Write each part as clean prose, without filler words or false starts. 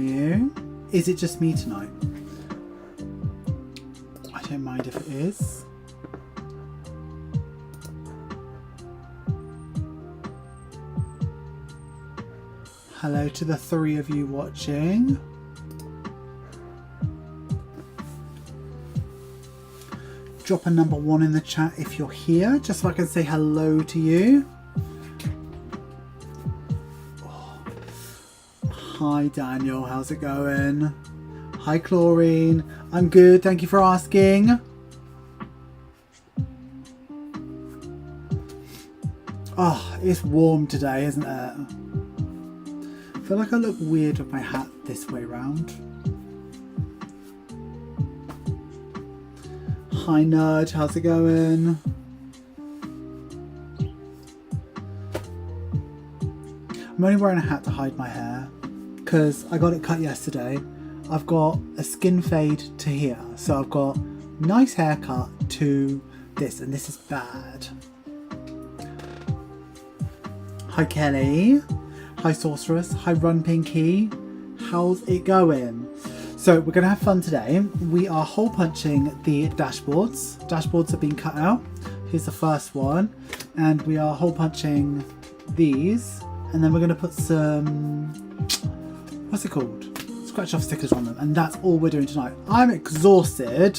you? Is it just me tonight? I don't mind if it is. Hello to the 3 of you watching. Drop a number 1 in the chat if you're here, just so I can say hello to you. Oh. Hi Daniel, how's it going? Hi Chlorine, I'm good, thank you for asking. Oh, it's warm today, isn't it? I feel like I look weird with my hat this way round. Hi Nudge, how's it going? I'm only wearing a hat to hide my hair because I got it cut yesterday. I've got a skin fade to here, so I've got nice haircut to this, and this is bad. Hi Kelly, hi Sorceress, hi Run Pinky, how's it going? So we're going to have fun today. We are hole punching the dashboards. Dashboards have been cut out. Here's the first one. And we are hole punching these. And then we're going to put some, what's it called? Scratch off stickers on them. And that's all we're doing tonight. I'm exhausted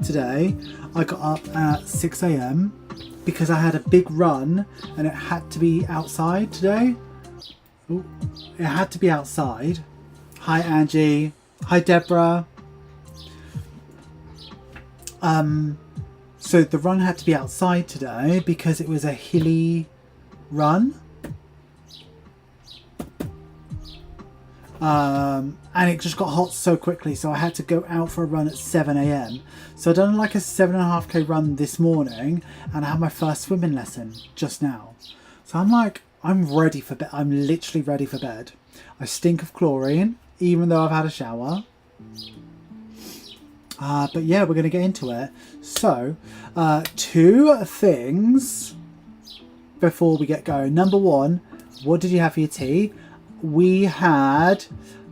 today. I got up at 6 AM because I had a big run and it had to be outside today. Ooh, it had to be outside. Hi Angie. Hi Deborah. So the run had to be outside today because it was a hilly run. And it just got hot so quickly, so I had to go out for a run at 7 AM. So I've done like a 7.5k run this morning, and I had my first swimming lesson just now. So I'm like, I'm ready for bed. I'm literally ready for bed. I stink of chlorine, even though I've had a shower. But yeah, we're going to get into it. So, 2 things before we get going. Number 1, what did you have for your tea? We had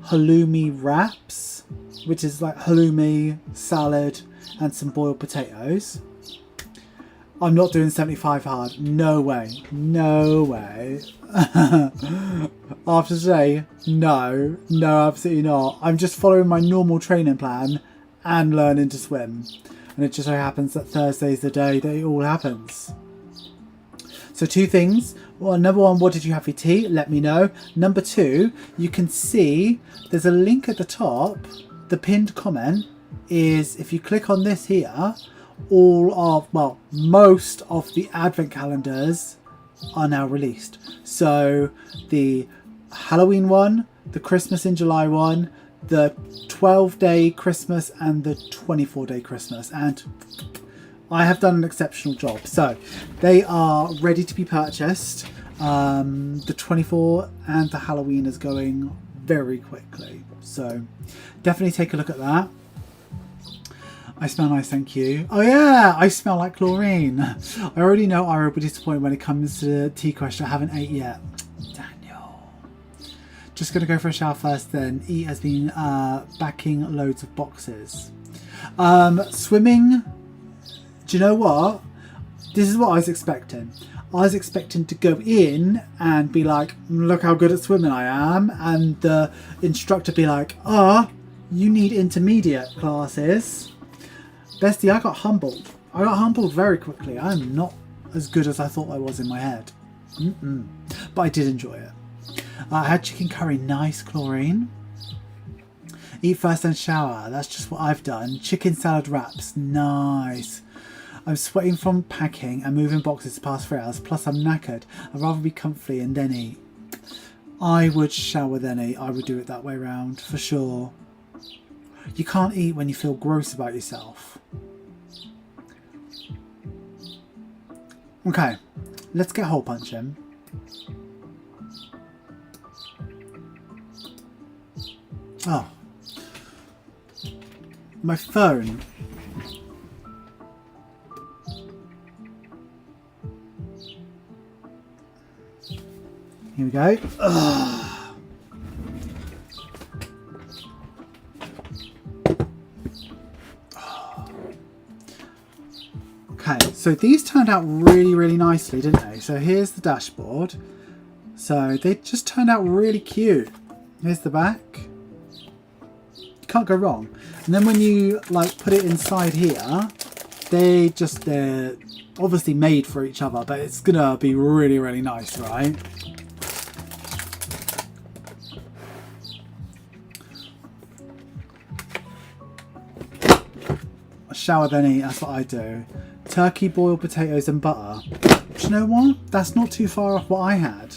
halloumi wraps, which is like halloumi, salad, and some boiled potatoes. I'm not doing 75 hard. No way. No way. After today, no. No, absolutely not. I'm just following my normal training plan and learning to swim. And it just so happens that Thursday's the day that it all happens. So 2 things. Well, number 1, what did you have for tea? Let me know. Number 2, you can see there's a link at the top. The pinned comment is, if you click on this here, all of, well, most of the advent calendars are now released. So the Halloween one, the Christmas in July one, the 12-day Christmas and the 24-day Christmas, and I have done an exceptional job. So they are ready to be purchased. The 24 and the Halloween is going very quickly, so definitely take a look at that. I smell nice, thank you. Oh yeah, I smell like chlorine. I already know I will be disappointed when it comes to the tea question. I haven't ate yet. Daniel. Just gonna go for a shower first then. Eat has been backing loads of boxes. Swimming, do you know what? This is what I was expecting. I was expecting to go in and be like, look how good at swimming I am. And the instructor be like, you need intermediate classes. Bestie, I got humbled. I got humbled very quickly. I'm not as good as I thought I was in my head. But I did enjoy it. I had chicken curry, nice chlorine. Eat first then shower. That's just what I've done. Chicken salad wraps, nice. I'm sweating from packing and moving boxes past 3 hours. Plus I'm knackered. I'd rather be comfy and then eat. I would shower then eat. I would do it that way round for sure. You can't eat when you feel gross about yourself. Okay, let's get hole punching. Oh, my phone. Here we go. Ugh. So these turned out really, really nicely, didn't they? So here's the dashboard. So they just turned out really cute. Here's the back. You can't go wrong. And then when you like put it inside here, they're obviously made for each other, but it's gonna be really, really nice, right? Shower then eat, that's what I do. Turkey, boiled potatoes and butter. Do you know what? That's not too far off what I had.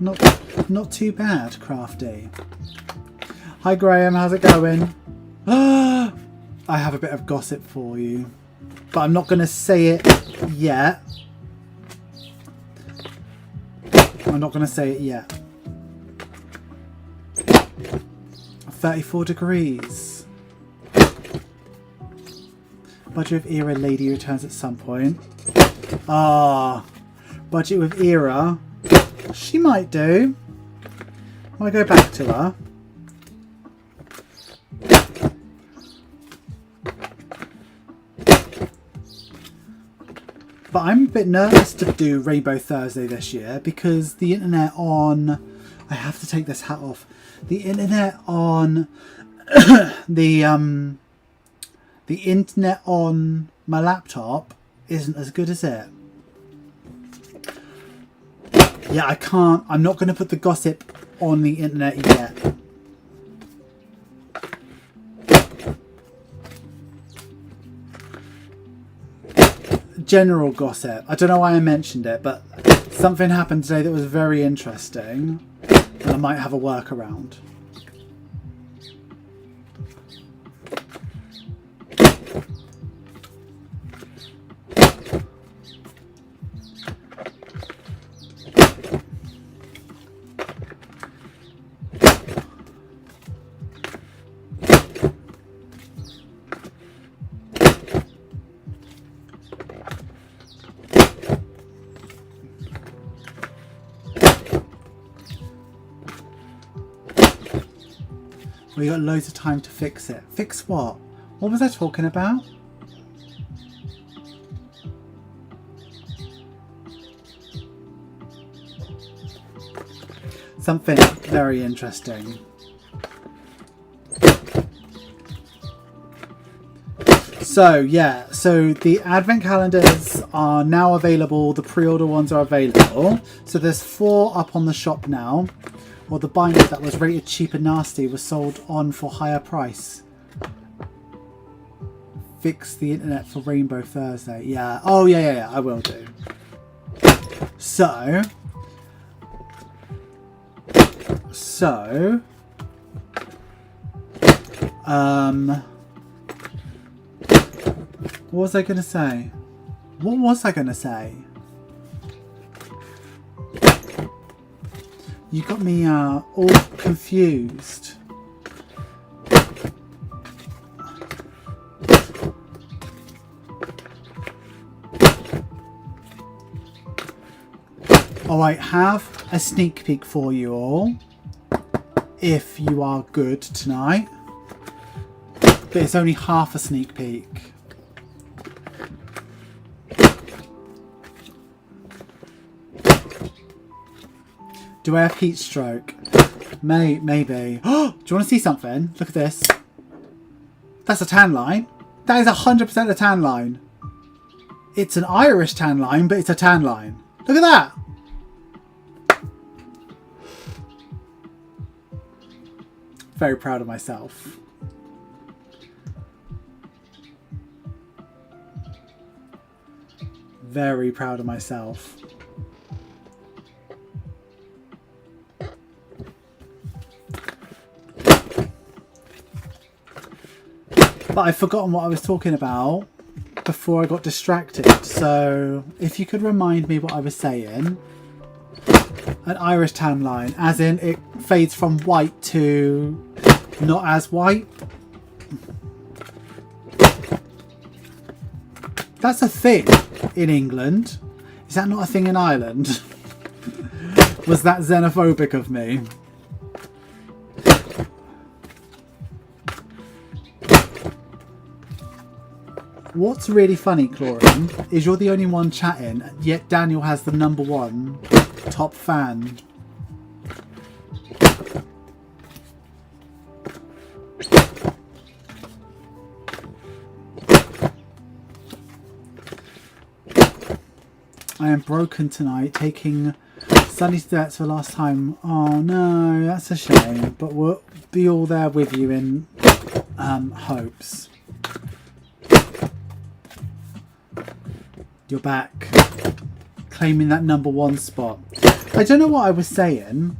Not too bad, Crafty. Hi Graham, how's it going? I have a bit of gossip for you, but I'm not going to say it yet. I'm not going to say it yet. 34 degrees. Budget with Era lady returns at some point. Ah, budget with Era. She might do. Might go back to her. But I'm a bit nervous to do Rainbow Thursday this year because the internet on... I have to take this hat off. The internet on... the internet on my laptop isn't as good as it. Yeah, I can't... I'm not going to put the gossip on the internet yet. General gossip. I don't know why I mentioned it, but something happened today that was very interesting, and I might have a workaround. We got loads of time to fix it. Fix what? What was I talking about? Something very interesting. So yeah, so the advent calendars are now available. The pre-order ones are available. So there's 4 up on the shop now. Well, the binder that was rated cheap and nasty was sold on for higher price. Fix the internet for Rainbow Thursday. Yeah. Oh, yeah, I will do. So. What was I going to say? What was I going to say? You got me all confused. Oh, I have a sneak peek for you all, if you are good tonight. But it's only half a sneak peek. Do I have heat stroke? Maybe. Do you want to see something? Look at this. That's a tan line. That is 100% a tan line. It's an Irish tan line, but it's a tan line. Look at that. Very proud of myself. Very proud of myself. But I've forgotten what I was talking about before I got distracted. So if you could remind me what I was saying. An Irish tan line, as in it fades from white to not as white. That's a thing in England. Is that not a thing in Ireland? Was that xenophobic of me? What's really funny, Chlorine, is you're the only one chatting, yet Daniel has the #1 top fan. I am broken tonight, taking Sunny steps for the last time. Oh no, that's a shame, but we'll be all there with you in hopes. You're back, claiming that #1 spot. I don't know what I was saying.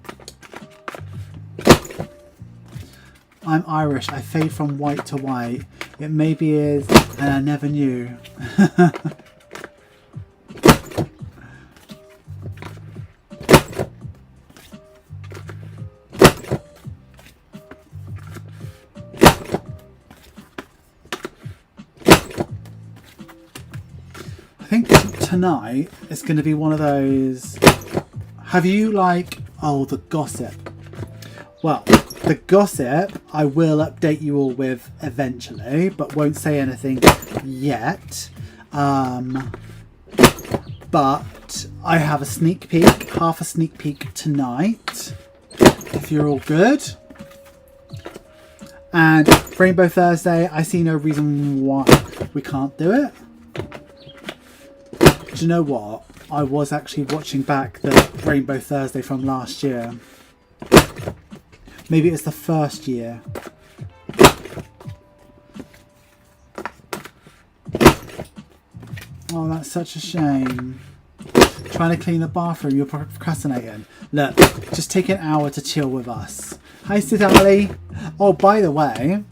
I'm Irish. I fade from white to white. It maybe is, and I never knew. I think tonight it's going to be one of those. Have you the gossip? Well, the gossip I will update you all with eventually, but won't say anything yet. But I have a sneak peek, half a sneak peek tonight, if you're all good. And Rainbow Thursday, I see no reason why we can't do it. Do you know what? I was actually watching back the Rainbow Thursday from last year. Maybe it's the first year. Oh, that's such a shame. Trying to clean the bathroom, you're procrastinating. Look, just take an hour to chill with us. Hi, Sidali. Oh, by the way,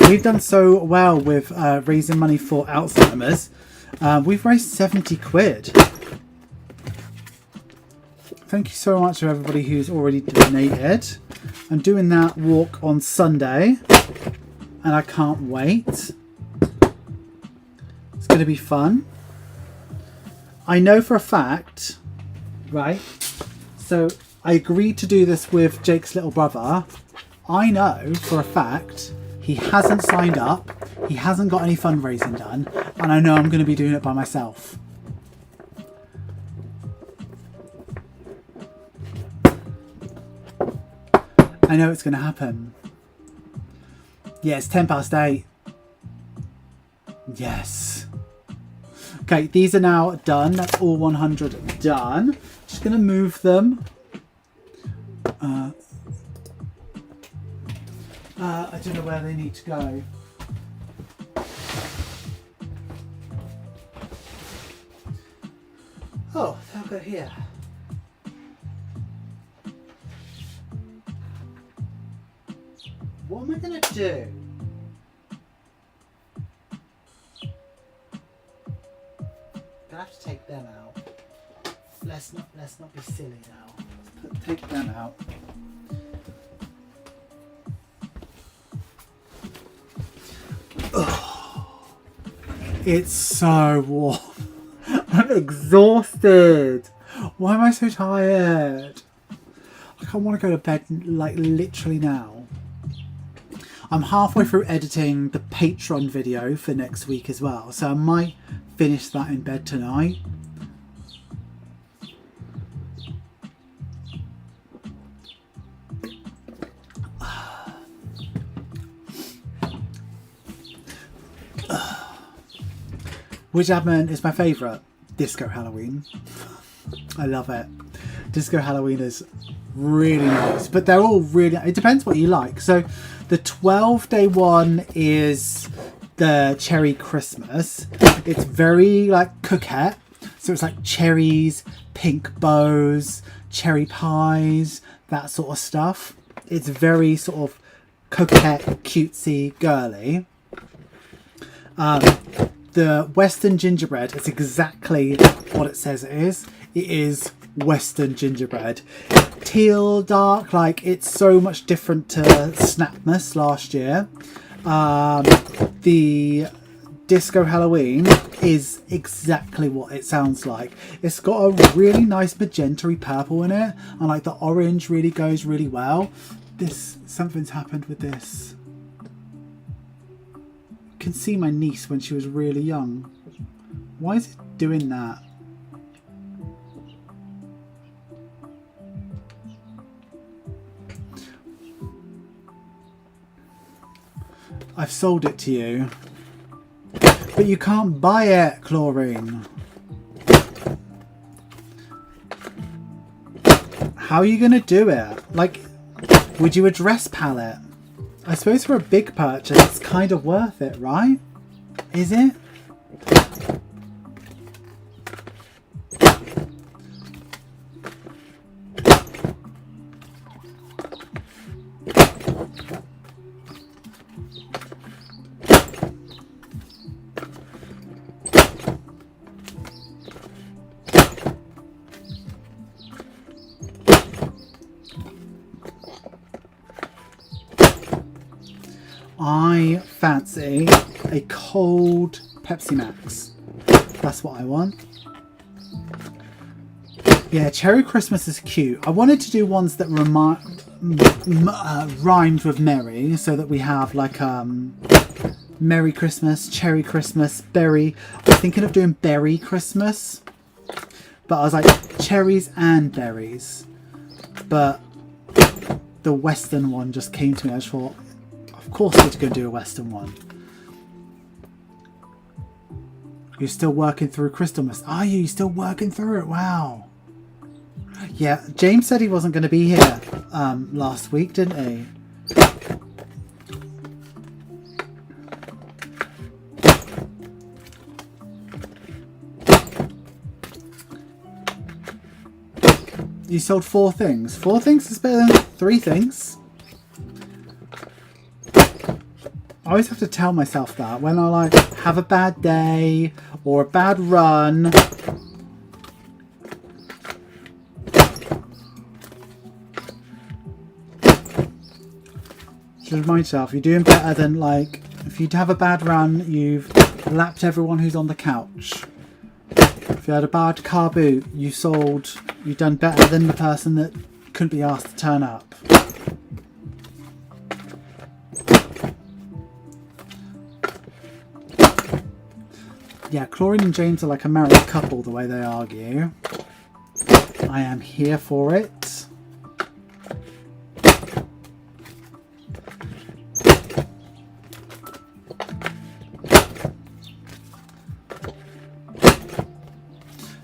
we've done so well with raising money for Alzheimer's. We've raised 70 quid. Thank you so much to everybody who's already donated. I'm doing that walk on Sunday and I can't wait. It's going to be fun. I know for a fact, right? So I agreed to do this with Jake's little brother. I know for a fact he hasn't signed up. He hasn't got any fundraising done, and I know I'm going to be doing it by myself. I know it's going to happen. Yeah, it's 8:10. Yes. Okay, these are now done. That's all 100 done. Just going to move them. I don't know where they need to go. Oh, they'll go here. What am I going to do? I have to take them out. Let's not be silly now. Take them out. Oh, it's so warm. I'm exhausted. Why am I so tired? I want to go to bed literally now. I'm halfway through editing the Patreon video for next week as well, so I might finish that in bed tonight. Which admin is my favourite? Disco Halloween. I love it. Disco Halloween is really nice, but they're all really, it depends what you like. So the 12-day one is the Cherry Christmas. It's very coquette. So it's cherries, pink bows, cherry pies, that sort of stuff. It's very sort of coquette, cutesy, girly. The Western gingerbread is exactly what it says it is. It is Western gingerbread. Teal dark, it's so much different to Snapmas last year. The Disco Halloween is exactly what it sounds like. It's got a really nice magenta-y purple in it, and the orange really goes really well. Something's happened with this. can see my niece when she was really young. Why is it doing that? I've sold it to you. But you can't buy it, Chlorine. How are you going to do it? Like, would you address palette? I suppose for a big purchase, it's kind of worth it, right? Is it? I fancy a cold Pepsi Max. That's what I want. Yeah, Cherry Christmas is cute. I wanted to do ones that rhymed with Merry, so that we have like Merry Christmas, Cherry Christmas, Berry. I was thinking of doing Berry Christmas, but I was like cherries and berries. But the Western one just came to me. I just thought, of course we're going to do a Western one. You're still working through Christmas. Are you? You're still working through it? Wow. Yeah, James said he wasn't going to be here last week, didn't he? You sold 4 things. 4 things is better than 3 things. I always have to tell myself that when I like have a bad day or a bad run. Just remind yourself you're doing better than like if you have a bad run, you've lapped everyone who's on the couch. If you had a bad car boot, you've done better than the person that couldn't be asked to turn up. Yeah, Chlorine and James are like a married couple the way they argue. I am here for it.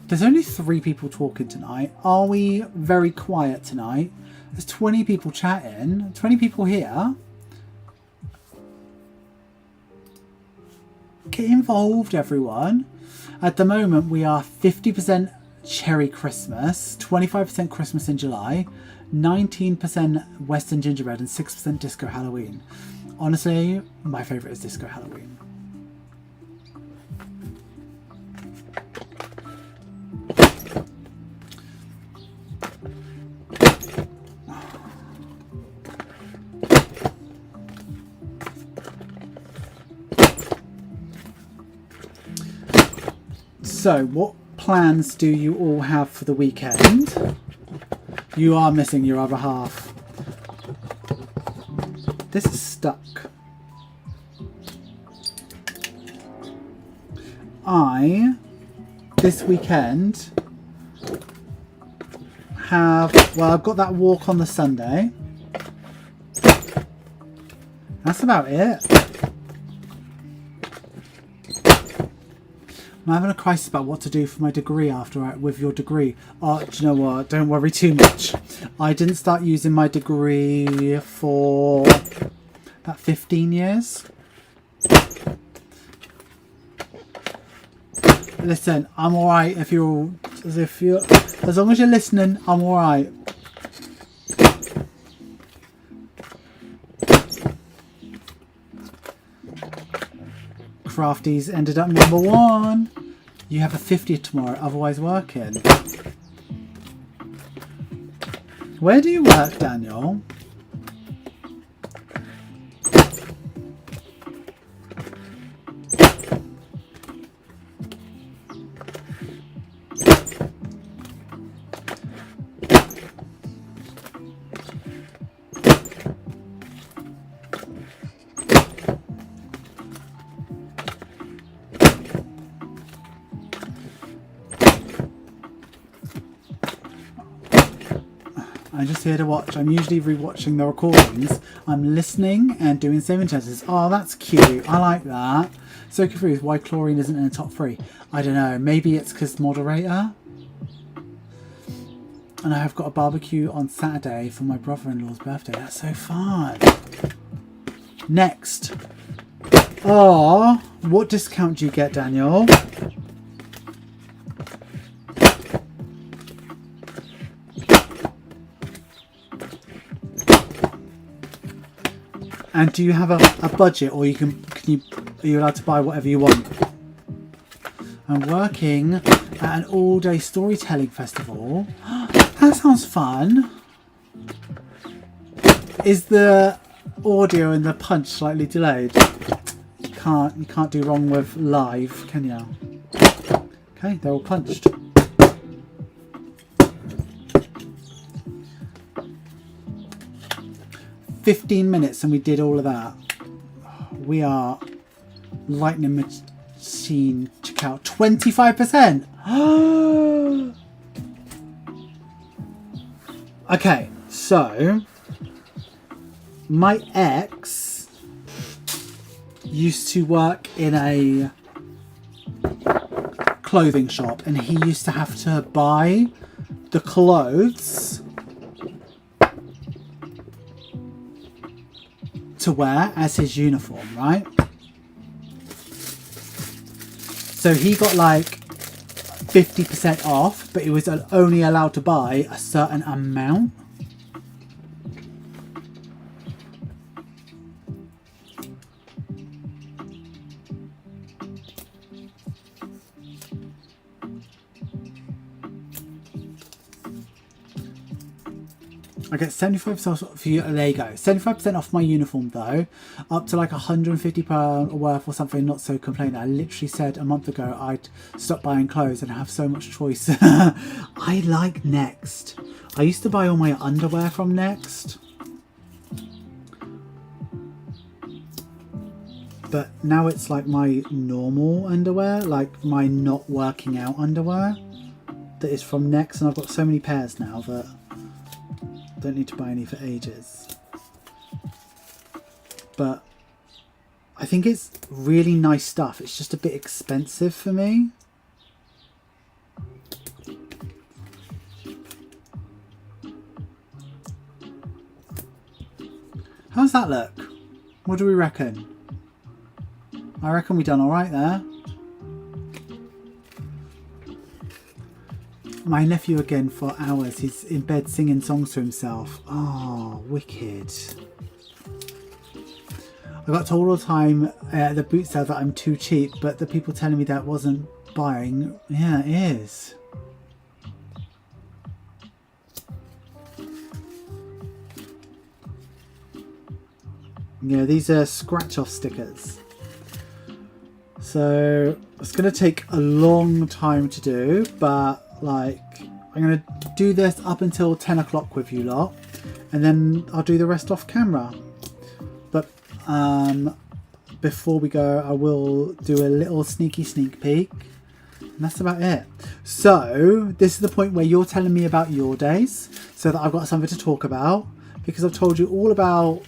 There's only 3 people talking tonight. Are we very quiet tonight? There's 20 people chatting. 20 people here. Get involved, everyone. At the moment, we are 50% Cherry Christmas, 25% Christmas in July, 19% Western Gingerbread, and 6% Disco Halloween. Honestly, my favourite is Disco Halloween. So, what plans do you all have for the weekend? You are missing your other half. This is stuck. This weekend, I've got that walk on the Sunday. That's about it. I'm having a crisis about what to do for my degree with your degree. Oh, do you know what? Don't worry too much. I didn't start using my degree for about 15 years. Listen, I'm alright as long as you're listening, I'm alright. Crafties ended up number 1. You have a 50th tomorrow, otherwise working. Where do you work, Daniel? I'm just here to watch. I'm usually rewatching the recordings. I'm listening and doing saving chances. Oh, that's cute. I like that. So confused why chlorine isn't in the top 3. I don't know. Maybe it's because moderator. And I have got a barbecue on Saturday for my brother-in-law's birthday. That's so fun. Next. Oh, what discount do you get, Daniel? And do you have a budget, or are you allowed to buy whatever you want? I'm working at an all-day storytelling festival. That sounds fun. Is the audio and the punch slightly delayed? You can't do wrong with live, can you? Okay, they're all punched. "15 minutes and we did all of that." We are lightning machine. Check out 25%. Okay, so my ex used to work in a clothing shop, and he used to have to buy the clothes to wear as his uniform, right? So he got like 50% off, but he was only allowed to buy a certain amount. I get 75% off for you. There you go. 75% off my uniform though. Up to like £150 worth or something. Not so complaining. I literally said a month ago I'd stop buying clothes and have so much choice. I like Next. I used to buy all my underwear from Next. But now it's like my normal underwear. Like my not working out underwear. That is from Next. And I've got so many pairs now that don't need to buy any for ages. But I think it's really nice stuff. It's just a bit expensive for me. How's that look? What do we reckon? I reckon we done alright there. My nephew again for hours. He's in bed singing songs to himself. Oh, wicked. I got told all the time at the boot sale that I'm too cheap, but the people telling me that wasn't buying. Yeah, it is. Yeah, these are scratch off stickers. So it's going to take a long time to do, but like I'm going to do this up until 10 o'clock with you lot, and then I'll do the rest off camera. But before we go, I will do a little sneak peek, and that's about it. So this is the point where you're telling me about your days, so that I've got something to talk about, because I've told you all about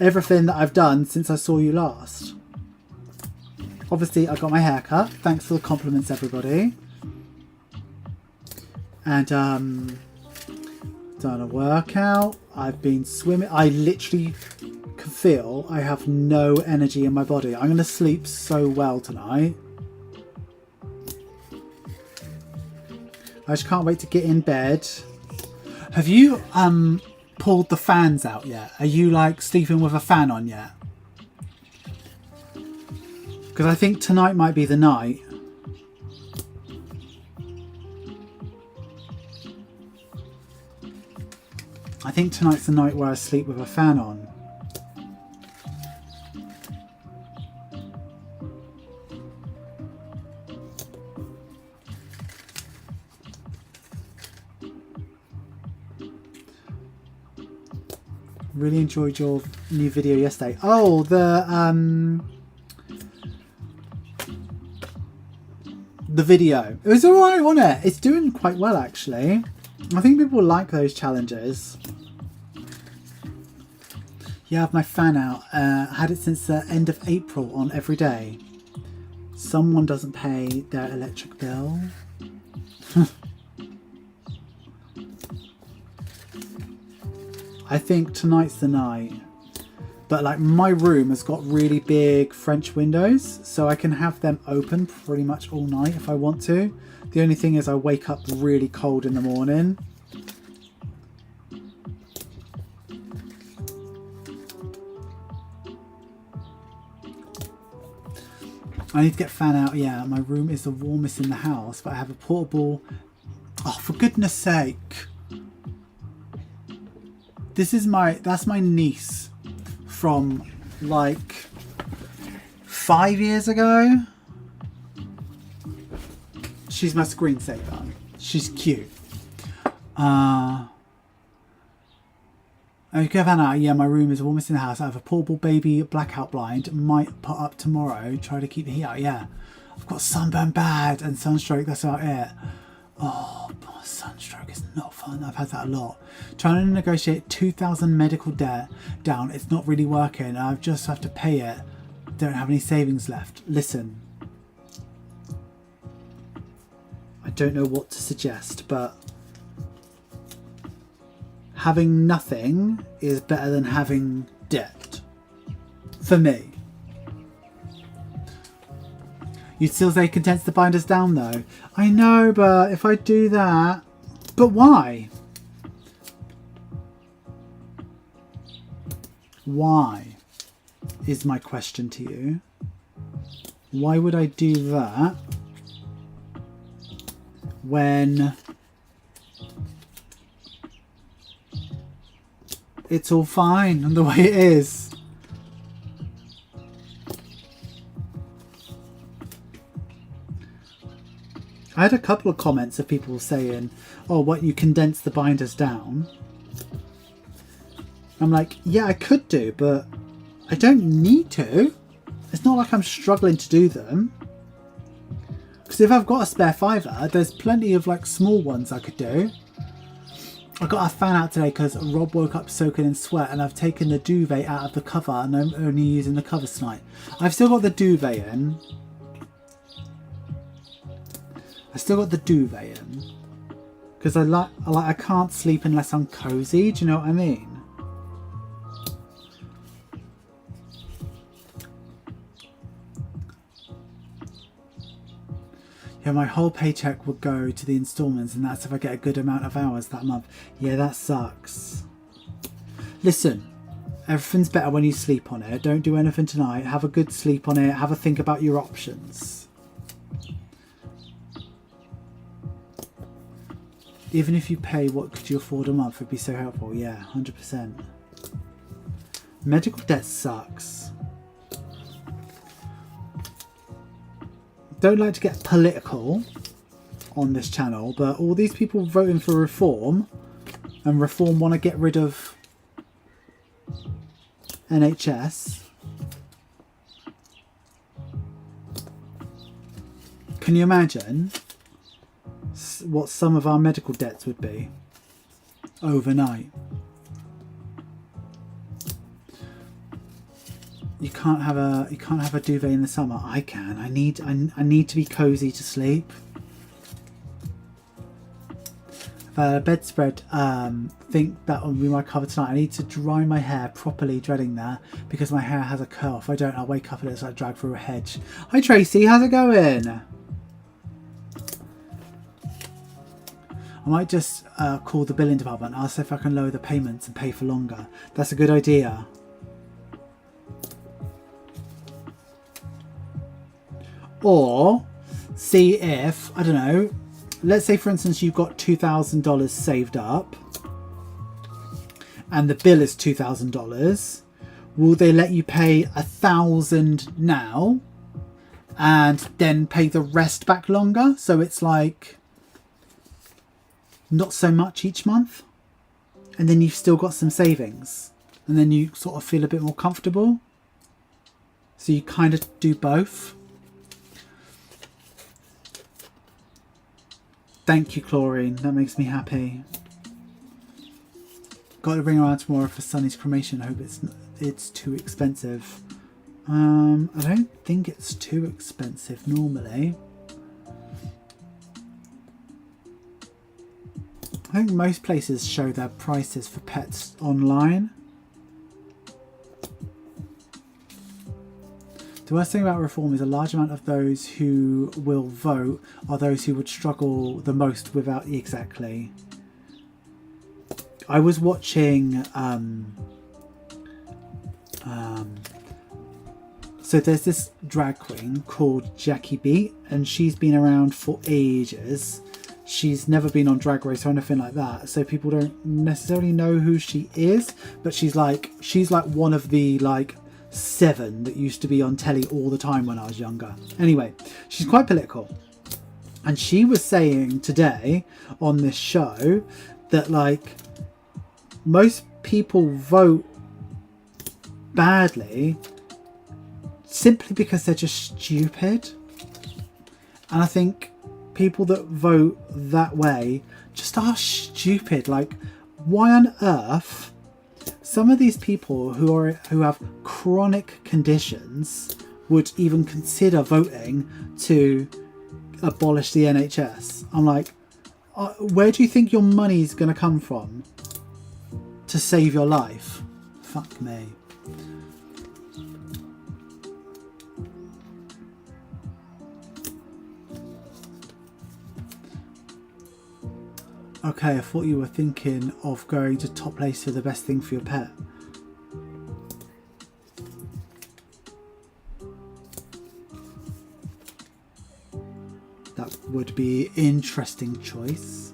everything that I've done since I saw you last. Obviously I got my hair cut. Thanks for the compliments, everybody. And done a workout. I've been swimming. I literally can feel I have no energy in my body. I'm going to sleep so well tonight. I just can't wait to get in bed. Have you pulled the fans out yet? Are you like sleeping with a fan on yet? Because I think tonight might be the night. I think tonight's the night where I sleep with a fan on. Really enjoyed your new video yesterday. Oh, the video. It was alright, wasn't it? It's doing quite well actually. I think people like those challenges. Yeah, I have my fan out. Had it since the end of April on every day. Someone doesn't pay their electric bill. I think tonight's the night. But like my room has got really big French windows, so I can have them open pretty much all night if I want to. The only thing is I wake up really cold in the morning. I need to get fan out. Yeah, my room is the warmest in the house, but I have a portable... Oh, for goodness sake. That's my niece from like 5 years ago. She's my screensaver. She's cute. Okay, Vanna. Yeah, my room is the warmest in the house. I have a portable baby blackout blind. Might put up tomorrow. Try to keep the heat out. Yeah. I've got sunburn bad and sunstroke. That's about it. Oh, sunstroke is not fun. I've had that a lot. Trying to negotiate 2,000 medical debt down. It's not really working. I just have to pay it. Don't have any savings left. Listen. I don't know what to suggest, but having nothing is better than having debt. For me. You'd still say condense the binders down though. I know, but if I do that... But why? Why is my question to you. Why would I do that when it's all fine the way it is? I had a couple of comments of people saying, oh, what, you condense the binders down? I'm like, yeah, I could do, but I don't need to. It's not like I'm struggling to do them. Because if I've got a spare fiver, there's plenty of like small ones I could do. I got a fan out today because Rob woke up soaking in sweat and I've taken the duvet out of the cover and I'm only using the covers tonight. I've still got the duvet in. Because I can't sleep unless I'm cozy. Do you know what I mean? Yeah, my whole paycheck would go to the instalments, and that's if I get a good amount of hours that month. Yeah, that sucks. Listen, everything's better when you sleep on it. Don't do anything tonight. Have a good sleep on it. Have a think about your options. Even if you pay, what could you afford a month? Would be so helpful. Yeah, 100%. Medical debt sucks. Don't like to get political on this channel, but all these people voting for reform, and reform want to get rid of NHS. Can you imagine what some of our medical debts would be overnight? You can't have a duvet in the summer. I can. I need to be cozy to sleep. If I had a bedspread, think that will be my cover tonight. I need to dry my hair properly, dreading that, because my hair has a curl. If I don't, I'll wake up and it's like drag through a hedge. Hi Tracy, how's it going? I might just call the billing department, ask if I can lower the payments and pay for longer. That's a good idea. Or see if, I don't know, let's say for instance you've got $2,000 saved up and the bill is $2,000. Will they let you pay $1,000 now and then pay the rest back longer? So it's like not so much each month, and then you've still got some savings, and then you sort of feel a bit more comfortable. So you kind of do both. Thank you, Chlorine. That makes me happy. Got to ring around tomorrow for Sunny's cremation. I hope it's too expensive. I don't think it's too expensive normally. I think most places show their prices for pets online. The worst thing about reform is a large amount of those who will vote are those who would struggle the most without exactly. I was watching so there's this drag queen called Jackie Beat, and she's been around for ages. She's never been on Drag Race or anything like that, so people don't necessarily know who she is, but she's like one of the like 7 that used to be on telly all the time when I was younger. Anyway, she's quite political, and she was saying today on this show that like most people vote badly simply because they're just stupid. And I think people that vote that way just are stupid. Like, why on earth some of these people who have chronic conditions would even consider voting to abolish the NHS? I'm like, where do you think your money's going to come from to save your life? Fuck me. Okay, I thought you were thinking of going to top place for the best thing for your pet. That would be an interesting choice.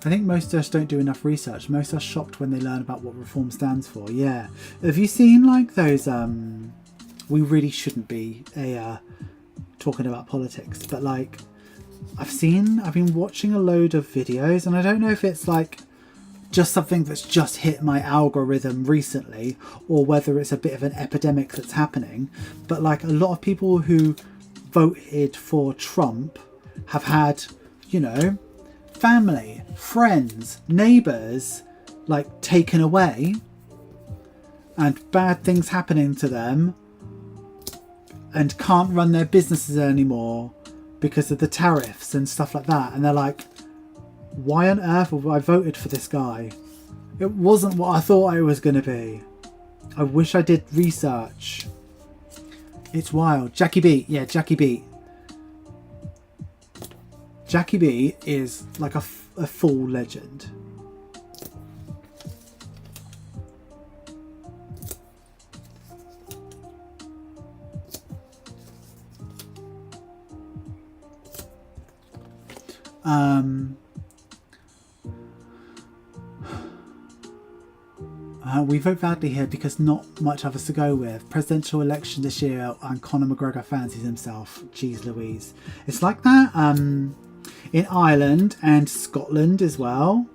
I think most of us don't do enough research. Most are shocked when they learn about what reform stands for. Yeah. Have you seen like those, we really shouldn't be talking about politics, but like, I've been watching a load of videos, and I don't know if it's like just something that's just hit my algorithm recently or whether it's a bit of an epidemic that's happening, but like a lot of people who voted for Trump have had, you know, family, friends, neighbours like taken away and bad things happening to them and can't run their businesses anymore because of the tariffs and stuff like that. And they're like, why on earth have I voted for this guy? It wasn't what I thought it was going to be. I wish I did research. It's wild. Jackie Beat. Yeah, Jackie Beat. Jackie Beat is like a full legend. We vote badly here because not much of us to go with. Presidential election this year and Conor McGregor fancies himself. Jeez Louise. It's like that in Ireland and Scotland as well.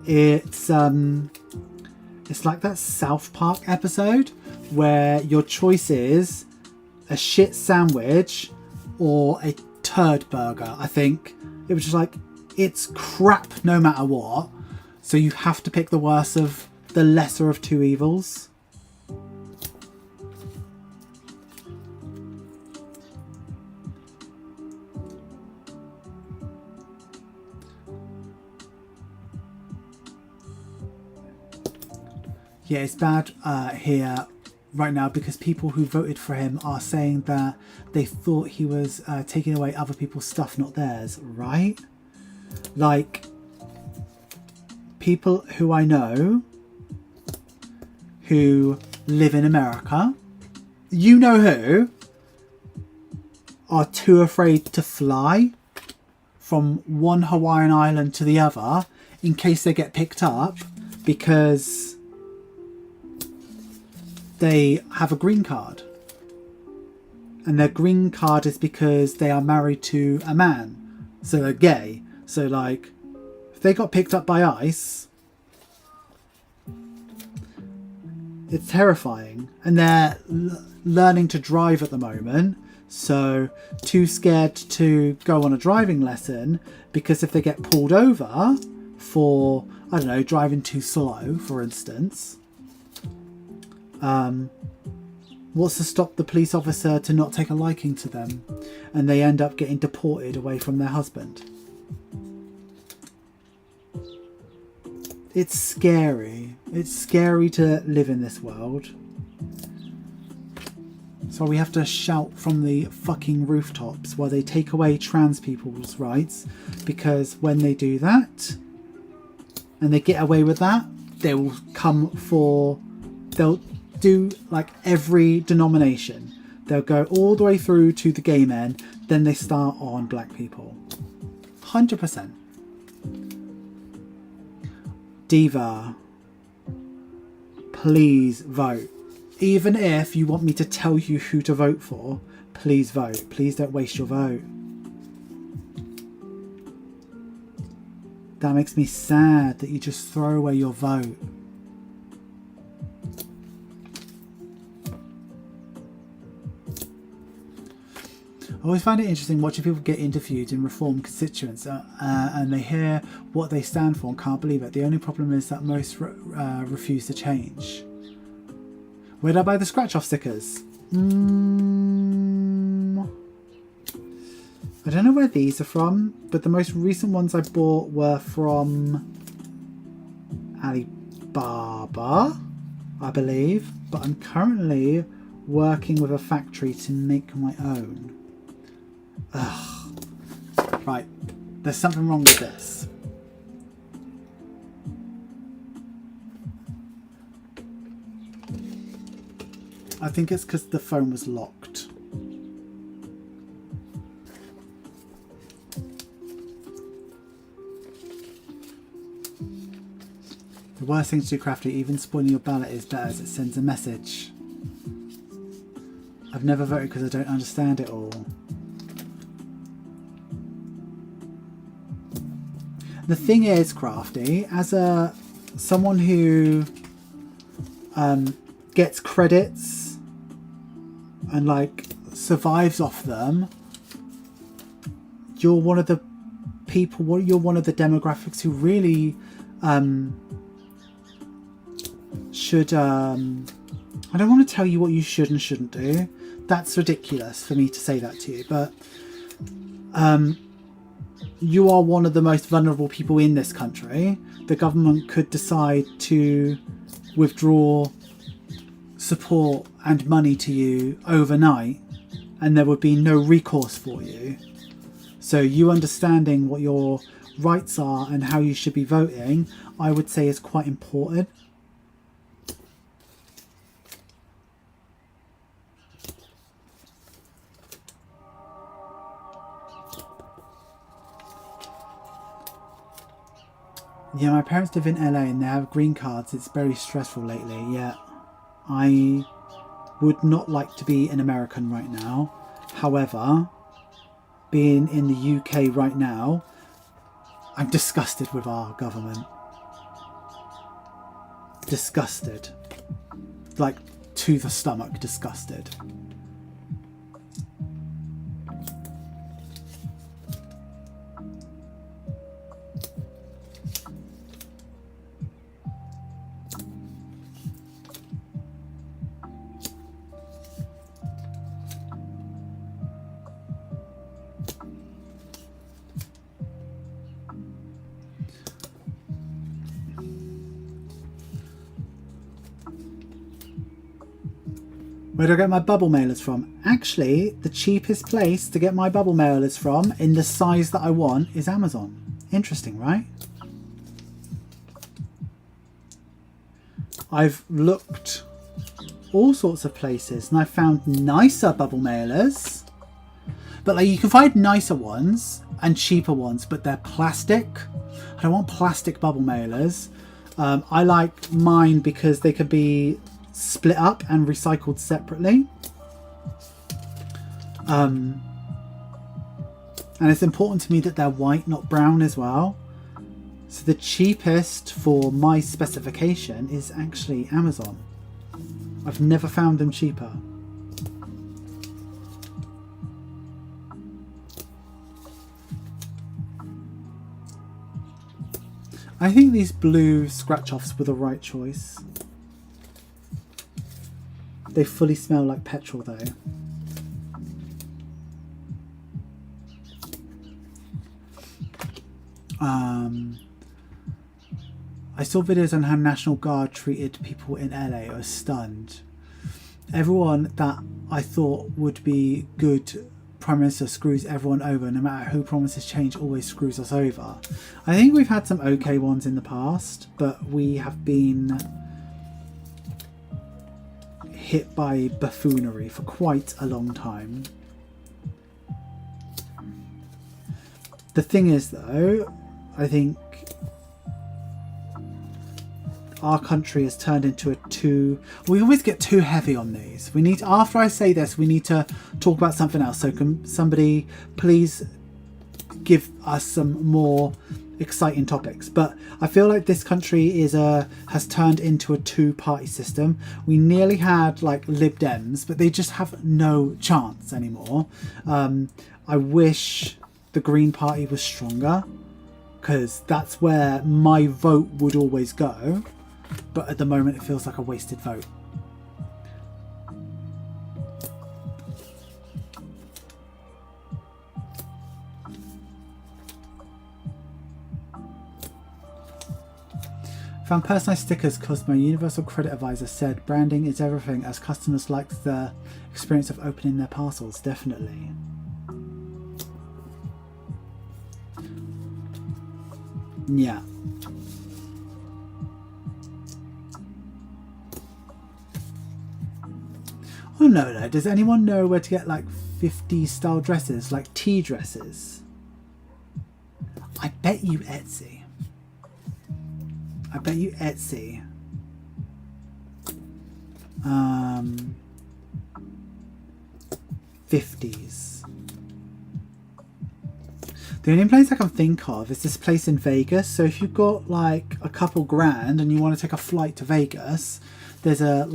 It's like that South Park episode where your choice is a shit sandwich or a turd burger. I think it was just like, it's crap no matter what, so you have to pick the worst of the lesser of two evils. Yeah, it's bad here right now because people who voted for him are saying that they thought he was taking away other people's stuff, not theirs, right? Like, people who I know who live in America, you know who, are too afraid to fly from one Hawaiian island to the other in case they get picked up because they have a green card. And their green card is because they are married to a man. So they're gay. So like, if they got picked up by ICE, it's terrifying. And they're learning to drive at the moment. So too scared to go on a driving lesson because if they get pulled over for, I don't know, driving too slow, for instance, what's to stop the police officer to not take a liking to them and they end up getting deported away from their husband? It's scary. It's scary to live in this world. So we have to shout from the fucking rooftops while they take away trans people's rights, because when they do that and they get away with that, they will they'll do like every denomination. They'll go all the way through to the gay men, then they start on black people. 100%. Diva, please vote. Even if you want me to tell you who to vote for, please vote. Please don't waste your vote. That makes me sad that you just throw away your vote. I always find it interesting watching people get interviewed in Reform constituents and they hear what they stand for and can't believe it. The only problem is that most refuse to change. Where did I buy the scratch-off stickers? I don't know where these are from, but the most recent ones I bought were from Alibaba, I believe. But I'm currently working with a factory to make my own. Ugh. Right, there's something wrong with this. I think it's because the phone was locked. The worst thing to do, Crafty, even spoiling your ballot is better as it sends a message. I've never voted because I don't understand it all. The thing is, Crafty, as someone who gets credits and like survives off them, you're one of the people, you're one of the demographics who really should I don't want to tell you what you should and shouldn't do. That's ridiculous for me to say that to you, but you are one of the most vulnerable people in this country. The government could decide to withdraw support and money to you overnight and there would be no recourse for you. So you understanding what your rights are and how you should be voting, I would say is quite important. Yeah, my parents live in LA and they have green cards. It's very stressful lately. Yeah, I would not like to be an American right now. However, being in the UK right now, I'm disgusted with our government. Disgusted. Like, to the stomach, disgusted. Where do I get my bubble mailers from? Actually, the cheapest place to get my bubble mailers from in the size that I want is Amazon. Interesting, right? I've looked all sorts of places and I found nicer bubble mailers. But like, you can find nicer ones and cheaper ones, but they're plastic. I don't want plastic bubble mailers. I like mine because they could be split up and recycled separately. And it's important to me that they're white, not brown as well. So the cheapest for my specification is actually Amazon. I've never found them cheaper. I think these blue scratch-offs were the right choice. They fully smell like petrol though. I saw videos on how National Guard treated people in LA. I was stunned. Everyone that I thought would be good Prime Minister screws everyone over. No matter who promises change, always screws us over. I think we've had some okay ones in the past, but we have been hit by buffoonery for quite a long time. The thing is though, I think our country has turned into a we always get too heavy on these. We need, after I say this, we need to talk about something else. So can somebody please give us some more exciting topics? But I feel like this country has turned into a two-party system. We nearly had like Lib Dems, but they just have no chance anymore. I wish the Green Party was stronger, because that's where my vote would always go. But at the moment it feels like a wasted vote. Found personalised stickers because my Universal Credit Advisor said branding is everything, as customers like the experience of opening their parcels. Definitely. Yeah. Oh no. Does anyone know where to get like 50s style dresses, like tea dresses? I bet you Etsy. I bet you Etsy. 50s. The only place I can think of is this place in Vegas. So if you've got like a couple grand and you want to take a flight to Vegas, there's a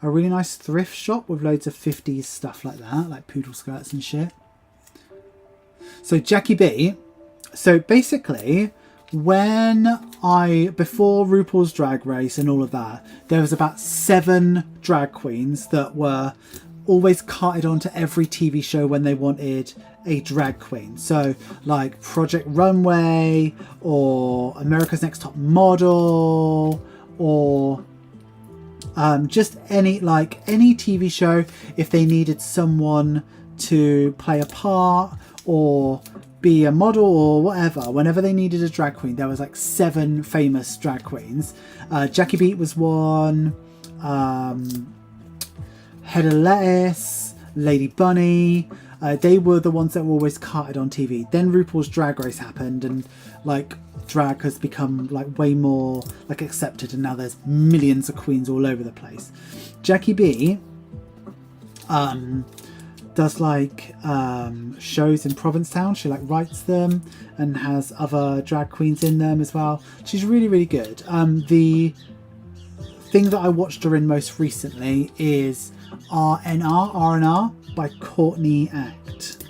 really nice thrift shop with loads of 50s stuff like that, like poodle skirts and shit. So Jackie B. So basically, before RuPaul's Drag Race and all of that, there was about 7 drag queens that were always carted onto every TV show when they wanted a drag queen. So like Project Runway or America's Next Top Model or just any TV show. If they needed someone to play a part or be a model or whatever, whenever they needed a drag queen, there was like 7 famous drag queens. Jackie Beat was one, Head of Lettuce, Lady Bunny. They were the ones that were always carted on TV. Then RuPaul's Drag Race happened, and like drag has become like way more like accepted, and now there's millions of queens all over the place. Jackie B does like shows in Provincetown. She like writes them and has other drag queens in them as well. She's really, really good. The thing that I watched her in most recently is R&R by Courtney Act.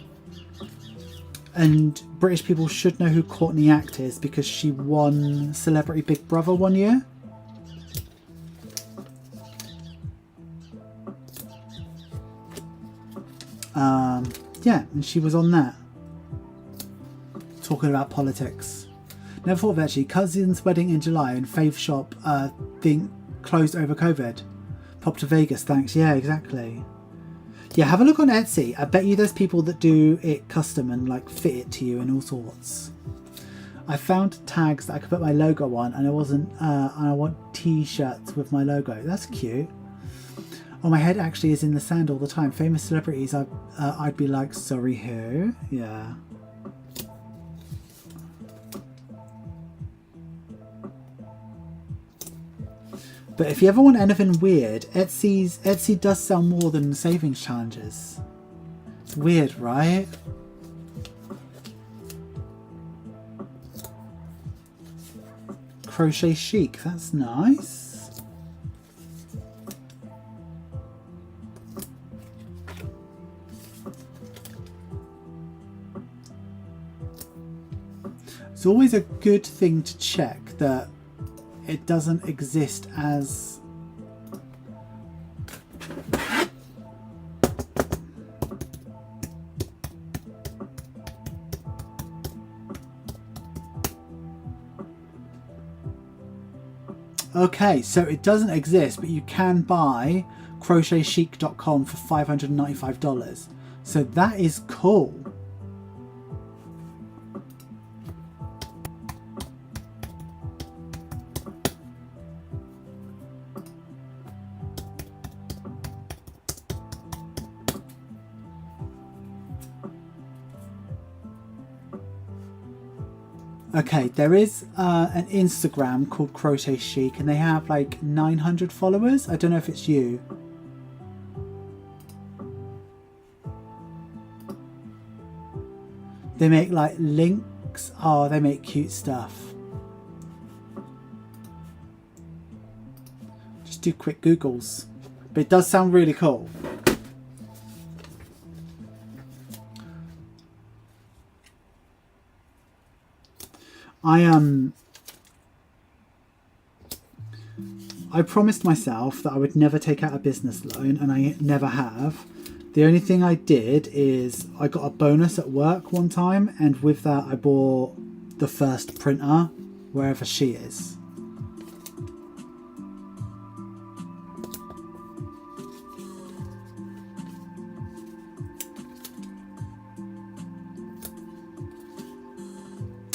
And British people should know who Courtney Act is because she won Celebrity Big Brother one year. Yeah, and she was on that. Talking about politics. Never thought of actually. Cousin's wedding in July and fave shop thing closed over COVID. Pop to Vegas, thanks. Yeah, exactly. Yeah, have a look on Etsy. I bet you there's people that do it custom and like fit it to you and all sorts. I found tags that I could put my logo on, and I want t-shirts with my logo. That's cute. Oh, my head actually is in the sand all the time. Famous celebrities, I'd be like, sorry, who? Yeah. But if you ever want anything weird, Etsy does sell more than savings challenges. It's weird, right? Crochet chic, that's nice. It's always a good thing to check that it doesn't exist as... Okay, so it doesn't exist, but you can buy crochetchic.com for $595. So that is cool. Okay, there is an Instagram called Crochet Chic and they have like 900 followers. I don't know if it's you. They make like links. Oh, they make cute stuff. Just do quick Googles. But it does sound really cool. I promised myself that I would never take out a business loan, and I never have. The only thing I did is I got a bonus at work one time, and with that I bought the first printer wherever she is.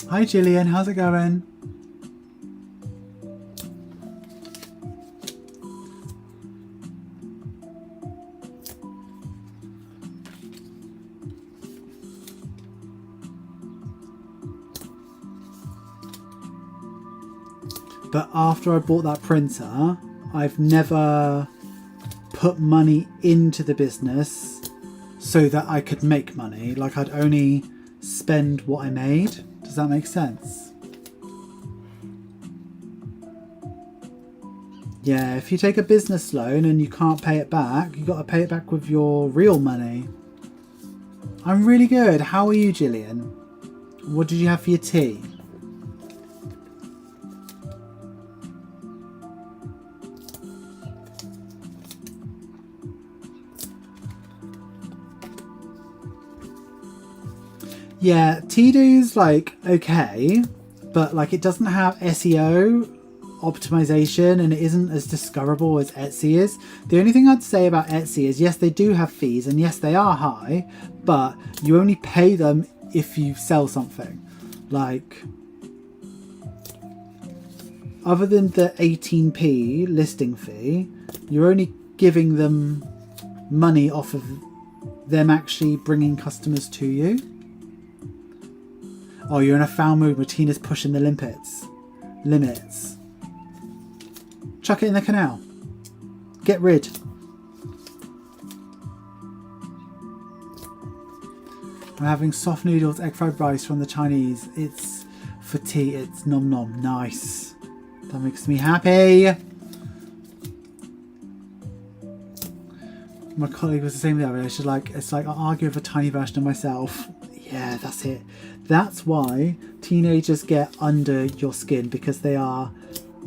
Hi Gillian, how's it going? But after I bought that printer, I've never put money into the business so that I could make money. Like, I'd only spend what I made. Does that make sense? Yeah, if you take a business loan and you can't pay it back, you got to pay it back with your real money. I'm really good. How are you, Gillian? What did you have for your tea? Yeah, Tido's like okay, but like it doesn't have SEO optimization and it isn't as discoverable as Etsy is. The only thing I'd say about Etsy is yes, they do have fees and yes, they are high, but you only pay them if you sell something. Like, other than the 18p listing fee, you're only giving them money off of them actually bringing customers to you. Oh, you're in a foul mood. Martina's pushing the limits. Chuck it in the canal. Get rid. I'm having soft noodles, egg fried rice from the Chinese. It's for tea. It's nom nom. Nice. That makes me happy. My colleague was the same the other day. She's like, it's like I argue with a tiny version of myself. Yeah, that's it. That's why teenagers get under your skin, because they are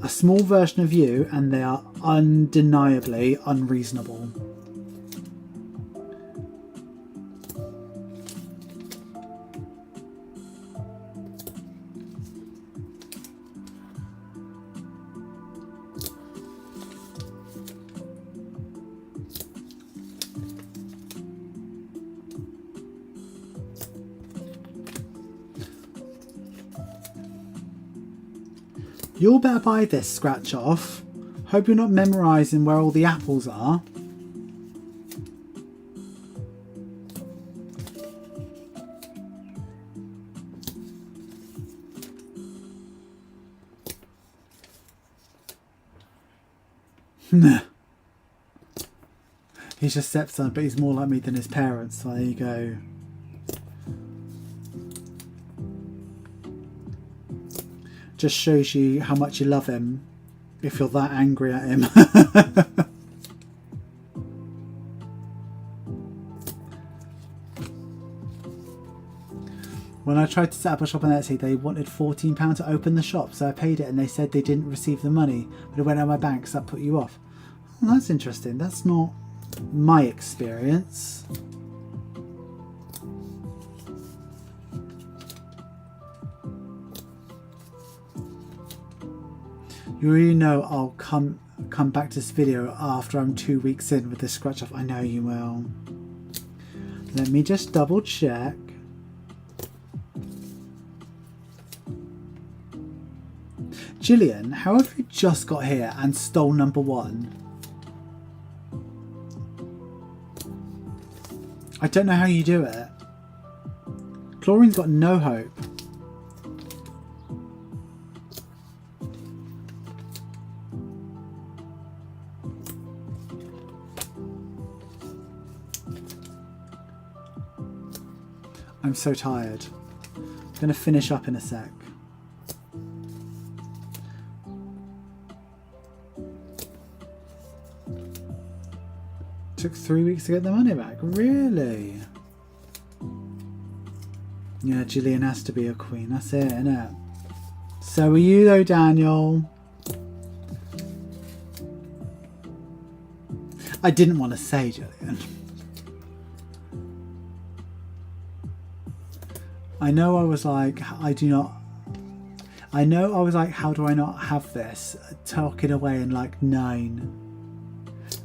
a small version of you and they are undeniably unreasonable. You all better buy this scratch off. Hope you're not memorising where all the apples are. He's just stepson, but he's more like me than his parents. So there you go. Just shows you how much you love him if you're that angry at him. When I tried to set up a shop on Etsy, they wanted £14 to open the shop, so I paid it and they said they didn't receive the money, but it went out of my bank, so that put you off. Well, that's interesting. That's not my experience. You already know I'll come back to this video after I'm 2 weeks in with this scratch off. I know you will. Let me just double check. Gillian, how have you just got here and stole number 1? I don't know how you do it. Chlorine's got no hope. I'm so tired. I'm going to finish up in a sec. Took 3 weeks to get the money back. Really? Yeah, Gillian has to be a queen. That's it, innit? So are you though, Daniel? I didn't want to say Gillian. I know I was like, how do I not have this? Talking away in like 9.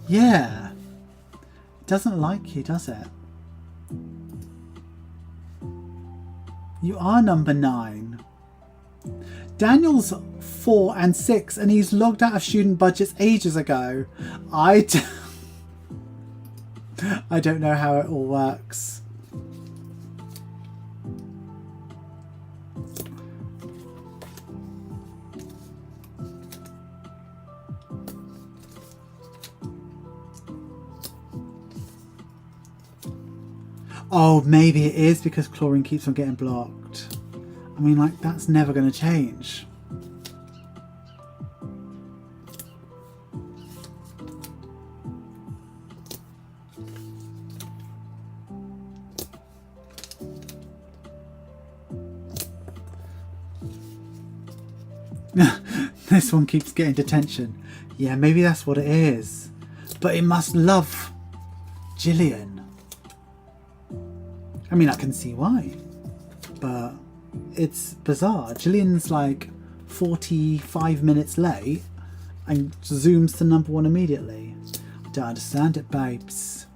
Yeah. It doesn't like you, does it? You are number 9. Daniel's 4 and 6 and he's logged out of student budgets ages ago. I don't know how it all works. Oh, maybe it is because Chlorine keeps on getting blocked. I mean, like, that's never going to change. This one keeps getting detention. Yeah, maybe that's what it is. But it must love Gillian. I mean, I can see why, but it's bizarre. Gillian's like 45 minutes late and zooms to number 1 immediately. I don't understand it, babes.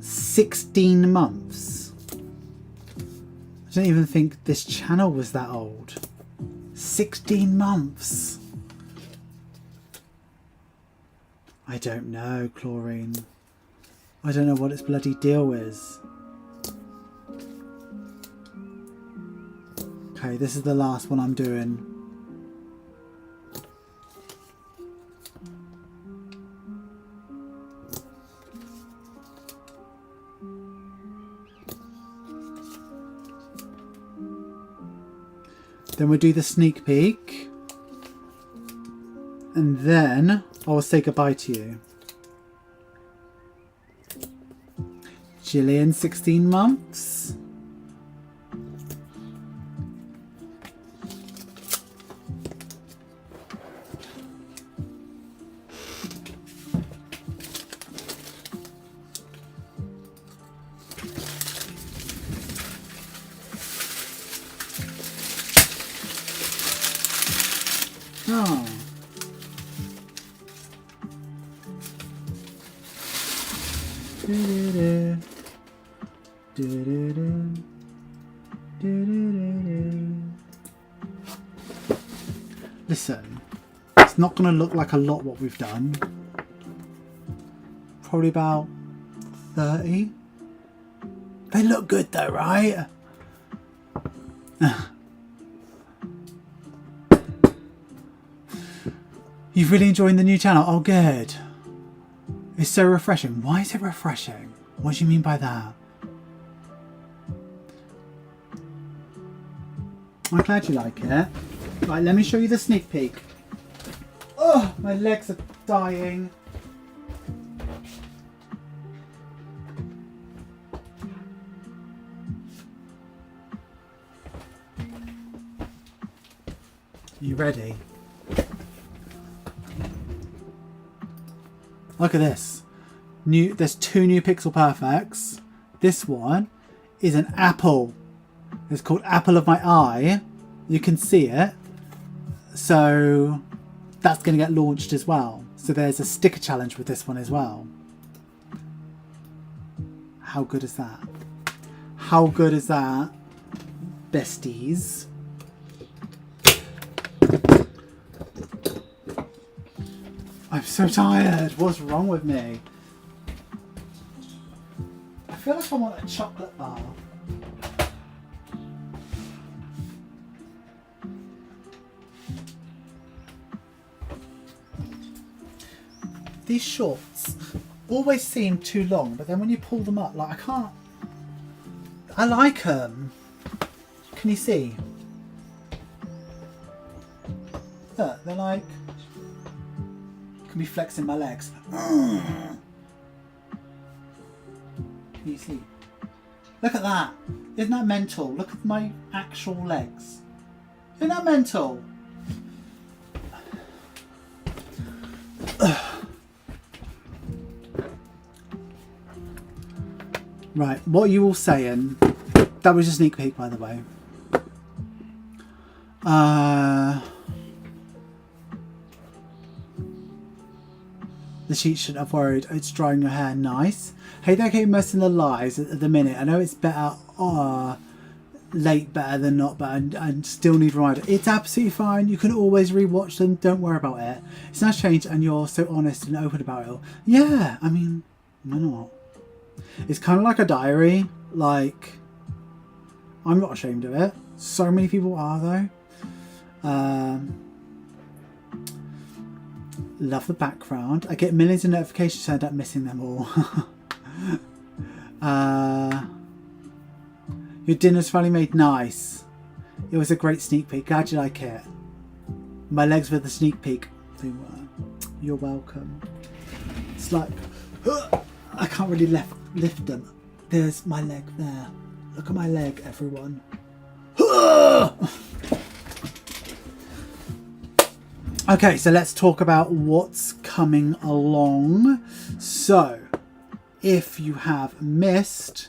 $16 months. I don't even think this channel was that old. 16 months. I don't know, Chlorine. I don't know what its bloody deal is. Okay, this is the last one I'm doing. Then we'll do the sneak peek. And then I'll say goodbye to you. Gillian, 16 months. Oh. Listen, it's not going to look like a lot what we've done. Probably about 30. They look good though, right? You've really enjoyed the new channel? Oh, good. It's so refreshing. Why is it refreshing? What do you mean by that? I'm glad you like it. Right, let me show you the sneak peek. Oh, my legs are dying. You ready? Look at this. There's 2 new Pixel Perfects. This one is an apple. It's called Apple of My Eye. You can see it. So that's going to get launched as well. So there's a sticker challenge with this one as well. How good is that? How good is that, besties? I'm so tired. What's wrong with me? I feel like I want a chocolate bar. These shorts always seem too long, but then when you pull them up, like I can't. I like them. Can you see? Look, they're like. Can be flexing my legs. Can you see? Look at that. Isn't that mental? Look at my actual legs. Isn't that mental? Right, what are you all saying? That was a sneak peek, by the way. The sheet shouldn't have worried. It's drying your hair. Nice. Hey, they're getting most of the lies at the minute. I know it's better. Late better than not, but I still need reminder. It's absolutely fine. You can always rewatch them. Don't worry about it. It's nice change, and you're so honest and open about it all. Yeah, I mean, why not? It's kind of like a diary. Like, I'm not ashamed of it. So many people are, though. Love the background. I get millions of notifications, so I end up missing them all. Your dinner's finally made. Nice. It was a great sneak peek. Glad you like it. My legs were the sneak peek. They were. You're welcome. It's like I can't really lift them. There's my leg there. Look at my leg, everyone. Okay, so let's talk about what's coming along. So, if you have missed...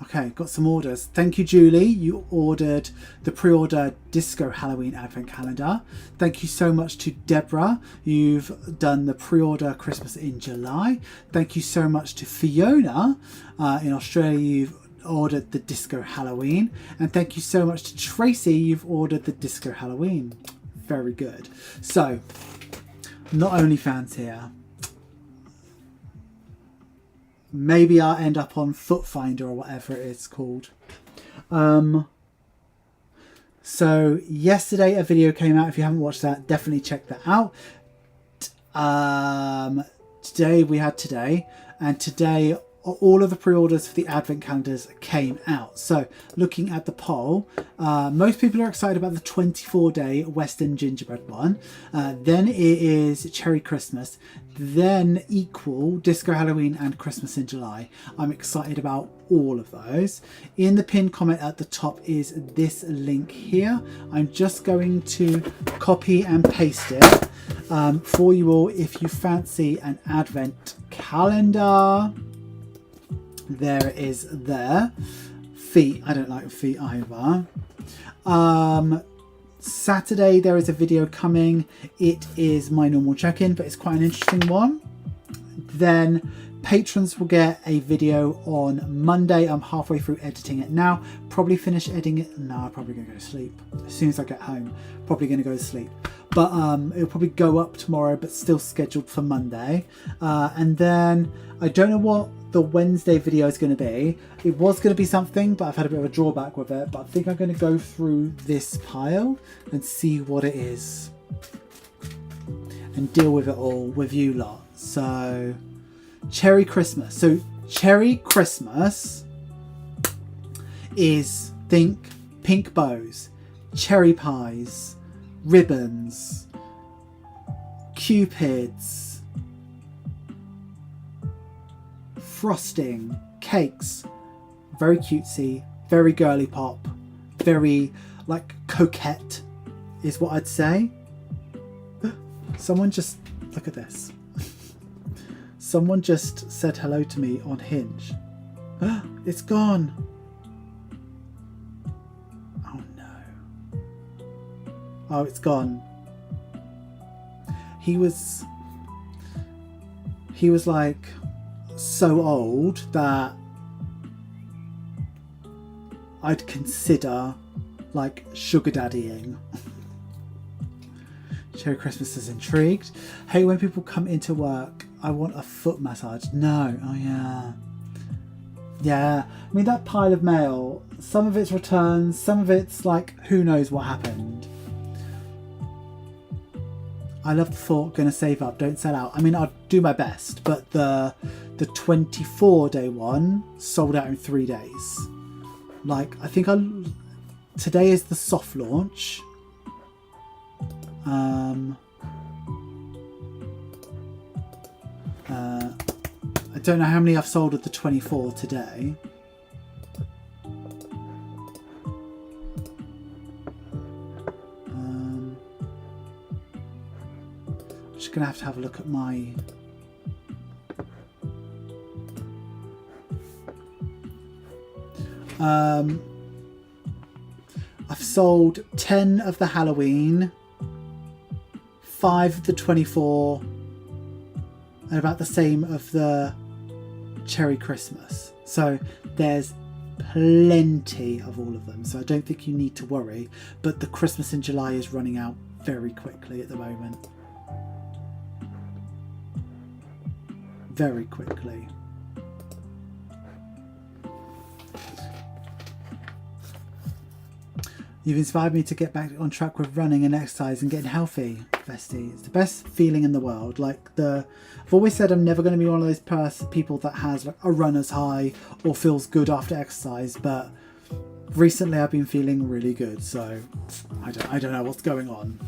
Okay, got some orders. Thank you, Julie. You ordered the pre-order Disco Halloween Advent Calendar. Thank you so much to Deborah. You've done the pre-order Christmas in July. Thank you so much to Fiona. In Australia, you've ordered the Disco Halloween. And thank you so much to Tracy. You've ordered the Disco Halloween. Very good. So, not OnlyFans here. Maybe I'll end up on Foot Finder or whatever it is called. So yesterday a video came out. If you haven't watched that, definitely check that out. Today we had today, and today all of the pre-orders for the advent calendars came out. So looking at the poll, most people are excited about the 24-day Western gingerbread one. Then it is Cherry Christmas. Then Equal, Disco Halloween and Christmas in July. I'm excited about all of those. In the pinned comment at the top is this link here. I'm just going to copy and paste it for you all if you fancy an advent calendar. There it is there. Feet. I don't like feet either. Saturday there is a video coming. It is my normal check-in, but it's quite an interesting one. Then patrons will get a video on Monday. I'm halfway through editing it now. Probably finish editing it. No, I'm probably gonna go to sleep as soon as I get home. Probably gonna go to sleep. But it'll probably go up tomorrow, but still scheduled for Monday. And then I don't know what the Wednesday video is going to be. It was going to be something, but I've had a bit of a drawback with it. But I think I'm going to go through this pile and see what it is. and deal with it all with you lot. So, Cherry Christmas. So, Cherry Christmas is, think pink bows, cherry pies, ribbons, cupids, frosting, cakes. Very cutesy, very girly pop, very like coquette is what I'd say. Someone just, look at this. Someone just said hello to me on Hinge. It's gone. Oh no. Oh, it's gone. He was like so old that I'd consider like sugar daddying. Cherry Christmas is intrigued. Hey, when people come into work, I want a foot massage. No. Oh yeah. Yeah. I mean, that pile of mail, some of it's returns, some of it's like, who knows what happened. I love the thought, gonna save up, don't sell out. I mean, I'll do my best, but the 24-day one sold out in 3 days. Like, I think today is the soft launch. I don't know how many I've sold of the 24 today. I'm just gonna have to have a look at my I've sold 10 of the Halloween, 5 of the 24, and about the same of the Cherry Christmas. So there's plenty of all of them. So I don't think you need to worry. But the Christmas in July is running out very quickly at the moment. Very quickly. You've inspired me to get back on track with running and exercise and getting healthy, Bestie. It's the best feeling in the world. I've always said I'm never going to be one of those people that has like a runner's high or feels good after exercise, but recently I've been feeling really good, so I don't know what's going on.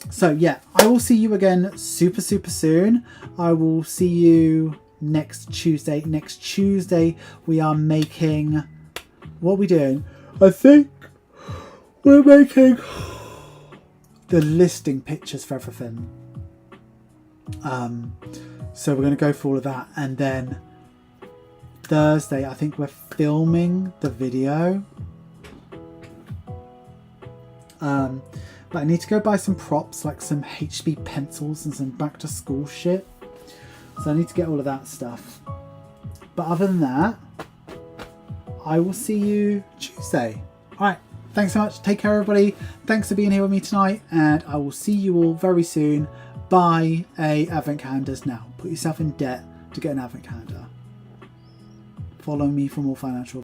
So yeah, I will see you again super soon. I will see you next Tuesday. Next Tuesday we are making... What are we doing? I think we're making the listing pictures for everything. So we're going to go for all of that. And then Thursday, I think we're filming the video. But I need to go buy some props, like some HB pencils and some back to school shit. So I need to get all of that stuff. But other than that, I will see you Tuesday. Alright, thanks so much. Take care, everybody. Thanks for being here with me tonight, and I will see you all very soon. Buy a advent calendar now. Put yourself in debt to get an advent calendar. Follow me for more financial